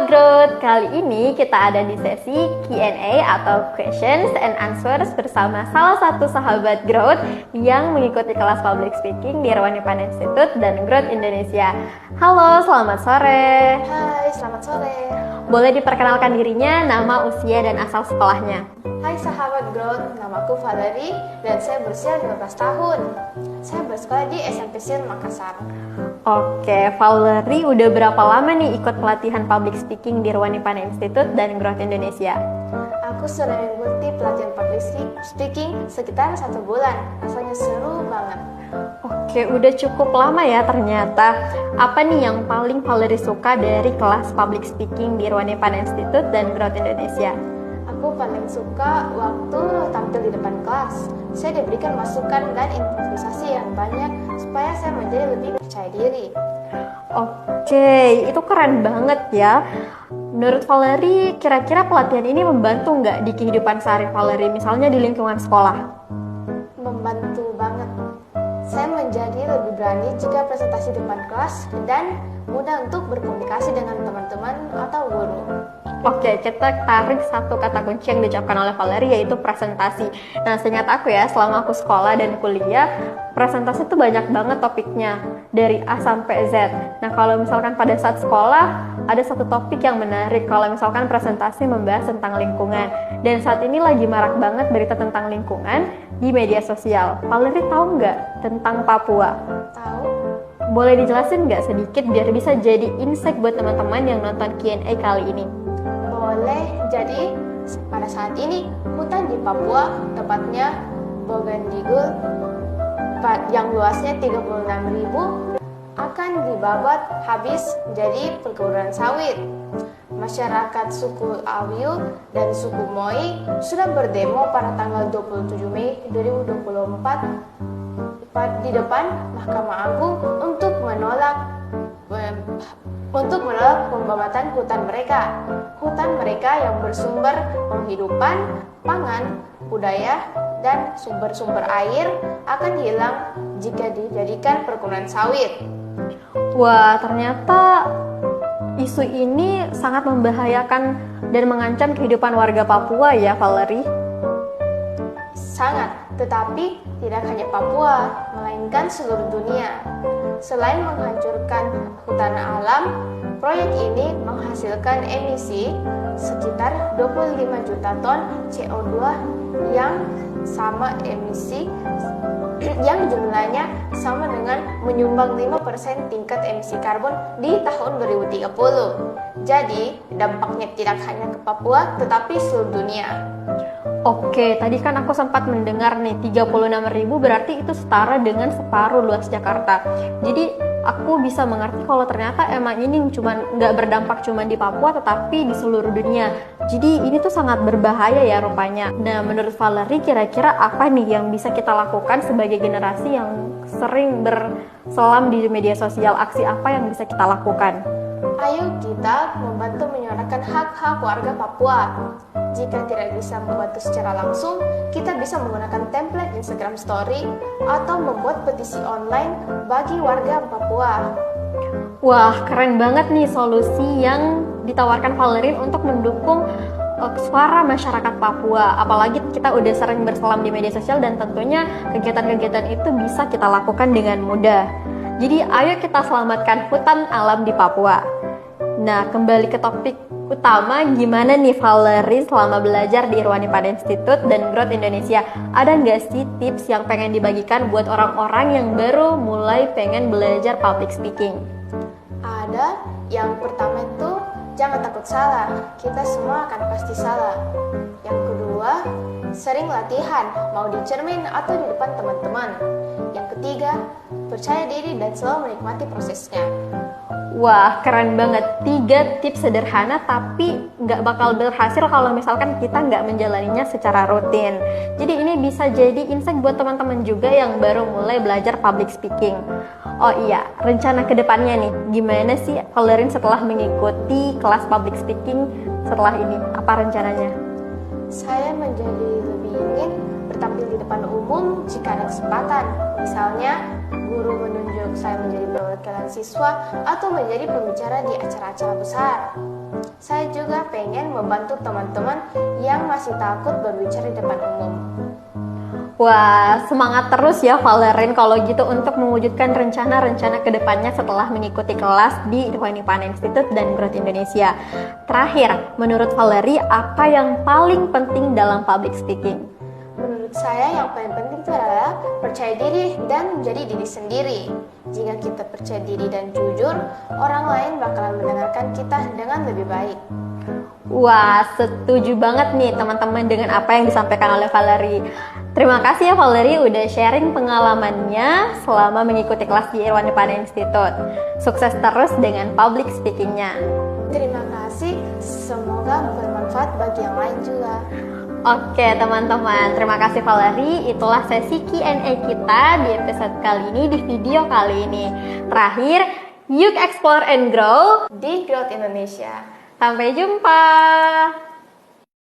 Sahabat Growth, kali ini kita ada di sesi Q&A atau Questions and Answers bersama salah satu sahabat Growth yang mengikuti kelas Public Speaking di Irwan Ipan Institute dan Growth Indonesia. Halo, selamat sore. Hai, selamat sore. Boleh diperkenalkan dirinya, nama, usia, dan asal sekolahnya? Hai sahabat Growth, namaku Valerie dan saya berusia 15 tahun. Saya bersekolah di SMP SIR Makassar. Oke, Valerie udah berapa lama nih ikut pelatihan Public Speaking di Irwan Ipan Institute dan Growth Indonesia? Aku sudah mengikuti pelatihan Public Speaking sekitar 1 bulan. Rasanya seru banget. Oke, udah cukup lama ya ternyata. Apa nih yang paling Valerie suka dari kelas Public Speaking di Irwan Ipan Institute dan Growth Indonesia? Aku paling suka waktu tampil di depan kelas. Saya diberikan masukan dan improvisasi yang banyak supaya saya menjadi lebih percaya diri. Oke, itu keren banget ya. Menurut Valerie, kira-kira pelatihan ini membantu nggak di kehidupan sehari Valerie, misalnya di lingkungan sekolah? Membantu banget. Saya menjadi lebih berani jika presentasi depan kelas dan mudah untuk berkomunikasi dengan teman-teman atau guru. Oke, kita tarik satu kata kunci yang diucapkan oleh Valerie, yaitu presentasi. Nah, seingat aku ya, selama aku sekolah dan kuliah, presentasi itu banyak banget topiknya, dari A sampai Z. Nah, kalau misalkan pada saat sekolah, ada satu topik yang menarik, kalau misalkan presentasi membahas tentang lingkungan. Dan saat ini lagi marak banget berita tentang lingkungan di media sosial. Valerie tahu nggak tentang Papua? Tahu? Boleh dijelasin nggak sedikit biar bisa jadi insight buat teman-teman yang nonton Q&A kali ini? Boleh, jadi pada saat ini hutan di Papua, tepatnya Bovendigul, yang luasnya 36.000 akan dibabat habis jadi perkebunan sawit. Masyarakat suku Awiu dan suku Moi sudah berdemo pada tanggal 27 Mei 2024 di depan Mahkamah Agung untuk menolak pembabatan hutan mereka yang bersumber penghidupan, pangan, budaya, dan sumber-sumber air akan hilang jika dijadikan perkebunan sawit. Wah, ternyata isu ini sangat membahayakan dan mengancam kehidupan warga Papua ya, Valerie? Sangat, tetapi tidak hanya Papua, melainkan seluruh dunia. Selain menghancurkan hutan alam, proyek ini menghasilkan emisi sekitar 25 juta ton CO2 yang sama emisi yang jumlahnya sama dengan menyumbang 5% tingkat emisi karbon di tahun 2030. Jadi, dampaknya tidak hanya ke Papua, tetapi seluruh dunia. Oke, tadi kan aku sempat mendengar nih 36.000 berarti itu setara dengan separuh luas Jakarta. Jadi aku bisa mengerti kalau ternyata emang ini nggak berdampak cuma di Papua tetapi di seluruh dunia. Jadi ini tuh sangat berbahaya ya rupanya. Nah, menurut Valerie kira-kira apa nih yang bisa kita lakukan sebagai generasi yang sering berselam di media sosial? Aksi apa yang bisa kita lakukan? Ayo kita membantu menyuarakan hak-hak warga Papua. Jika tidak bisa membantu secara langsung, kita bisa menggunakan template Instagram Story atau membuat petisi online bagi warga Papua. Wah, keren banget nih solusi yang ditawarkan Valerie untuk mendukung suara masyarakat Papua. Apalagi kita udah sering berselam di media sosial dan tentunya kegiatan-kegiatan itu bisa kita lakukan dengan mudah. Jadi ayo kita selamatkan hutan alam di Papua. Nah, kembali ke topik utama, gimana nih Valerie selama belajar di Irwan Ipan Institute dan Growth Indonesia? Ada nggak sih tips yang pengen dibagikan buat orang-orang yang baru mulai pengen belajar public speaking? Ada. Yang pertama itu, jangan takut salah. Kita semua akan pasti salah. Yang kedua, sering latihan, mau di cermin atau di depan teman-teman. Yang ketiga, percaya diri dan selalu menikmati prosesnya. Wah, keren banget. 3 tips sederhana tapi nggak bakal berhasil kalau misalkan kita nggak menjalaninya secara rutin. Jadi ini bisa jadi insight buat teman-teman juga yang baru mulai belajar public speaking. Oh iya, rencana kedepannya nih, gimana sih Valerie setelah mengikuti kelas public speaking setelah ini? Apa rencananya? Saya menjadi lebih ingin bertampil di depan umum jika ada kesempatan. Misalnya, guru menunjuk saya menjadi perwakilan siswa atau menjadi pembicara di acara-acara besar. saya juga pengen membantu teman-teman yang masih takut berbicara di depan umum. Wah, semangat terus ya Valerin kalau gitu untuk mewujudkan rencana-rencana kedepannya setelah mengikuti kelas di Irfan Institute dan Growth Indonesia. Terakhir, menurut Valeri, apa yang paling penting dalam public speaking? Menurut saya yang paling penting itu adalah percaya diri dan menjadi diri sendiri. Jika kita percaya diri dan jujur, orang lain bakalan mendengarkan kita dengan lebih baik. Wah, setuju banget nih teman-teman dengan apa yang disampaikan oleh Valeri. Terima kasih ya Valeri udah sharing pengalamannya selama mengikuti kelas di Irwan Depan Institute. Sukses terus dengan public speakingnya. Terima kasih, semoga bermanfaat bagi yang lain juga. Oke teman-teman, terima kasih Valeri. Itulah sesi Q&A kita di episode kali ini, di video kali ini. Terakhir, yuk explore and grow Di Growth Indonesia. Sampai jumpa.